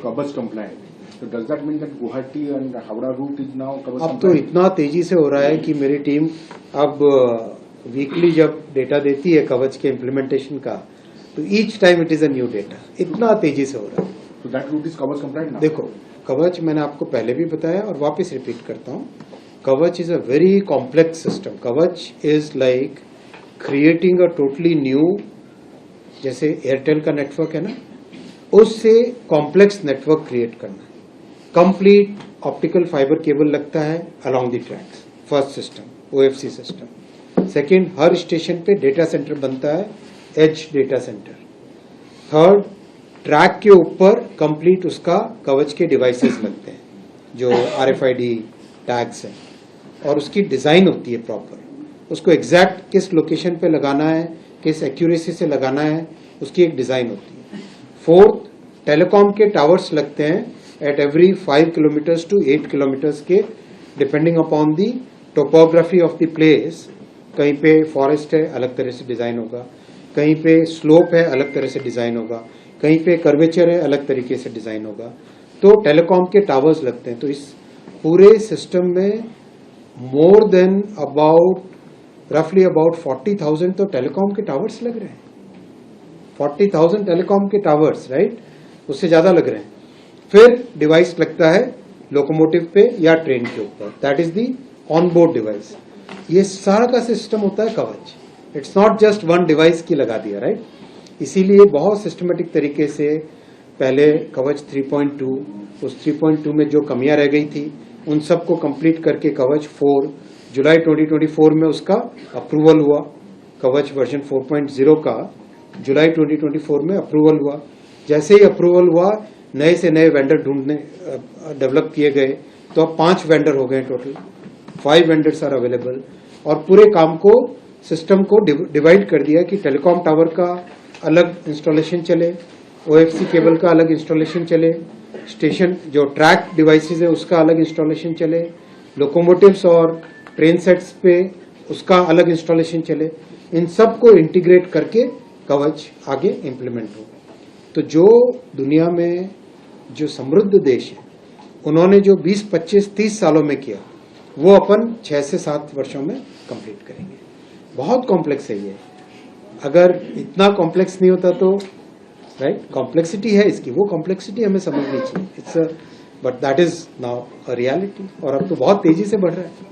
कवच compliant. So does that mean that Guwahati and Howrah route is now कवच अब तो इतना तेजी से हो रहा है कि मेरी टीम अब वीकली जब डेटा देती है कवच के इम्प्लीमेंटेशन का, तो each time it is a new data. इतना तेजी से हो रहा है. So that route is कवच compliant now. देखो, कवच मैंने आपको पहले भी बताया और वापस रिपीट करता हूँ, Kavach is a very complex system. Kavach is like creating a totally new, जैसे एयरटेल का नेटवर्क है ना, उससे कॉम्प्लेक्स नेटवर्क क्रिएट करना. कंप्लीट ऑप्टिकल फाइबर केबल लगता है along the tracks. First system OFC system. Second, हर स्टेशन पे डेटा सेंटर बनता है, edge data centre. Third, track के ऊपर कंप्लीट उसका कवच के डिवाइसेस लगते हैं जो आरएफआईडी टैग्स हैं, और उसकी डिजाइन होती है प्रॉपर. उसको एग्जैक्ट किस लोकेशन पे लगाना है, किस एक्यूरेसी से लगाना है, उसकी एक डिजाइन होती है. फोर्थ, टेलीकॉम के टावर्स लगते हैं at every 5 kilometres to 8 kilometres के, depending upon the topography of the place. कहीं पे फॉरेस्ट है, अलग तरह से डिजाइन होगा. कहीं पे स्लोप है, अलग तरह से डिजाइन होगा. कहीं पे कर्वेचर है, अलग तरीके से डिजाइन होगा. तो टेलीकॉम के टावर्स लगते हैं. तो इस पूरे सिस्टम में मोर देन रफली अबाउट 40,000 तो टेलीकॉम के टावर्स लग रहे हैं. 40,000 टेलीकॉम के टावर्स, राइट, उससे ज्यादा लग रहे हैं. फिर डिवाइस लगता है लोकोमोटिव पे या ट्रेन के ऊपर, that is the on board device. ये सारा का सिस्टम होता है कवच. It's not just one device की लगा दिया, राइट. इसीलिए बहुत सिस्टमेटिक तरीके से पहले कवच 3.2, उस 3.2 में जो कमियां रह गई थी उन सबको कंप्लीट करके कवच 4 जुलाई 2024 में उसका अप्रूवल हुआ. कवच वर्जन 4.0 का जुलाई 2024 में अप्रूवल हुआ. जैसे ही अप्रूवल हुआ, नए से नए वेंडर डेवलप किए गए. तो अब 5 वेंडर हो गए टोटल. 5 vendors are available. और पूरे काम को, सिस्टम को डिवाइड कर दिया कि टेलीकॉम टावर का अलग इंस्टॉलेशन चले, ओएफसी केबल का अलग इंस्टॉलेशन चले, स्टेशन जो ट्रैक डिवाइसेस है उसका अलग इंस्टॉलेशन चले, लोकोमोटिव्स और ट्रेन सेट्स पे उसका अलग इंस्टॉलेशन चले. इन सब को इंटीग्रेट करके कवच आगे इम्प्लीमेंट हो. तो जो दुनिया में जो समृद्ध देश है, उन्होंने जो 20, 25, 30 सालों में किया, वो अपन 6 से 7 वर्षों में कंप्लीट करेंगे. बहुत कॉम्प्लेक्स है ये. अगर इतना कॉम्प्लेक्स नहीं होता तो, राइट, कॉम्प्लेक्सिटी है इसकी, वो कॉम्प्लेक्सिटी हमें समझनी चाहिए. But that is now a reality. और अब तो बहुत तेजी से बढ़ रहा है.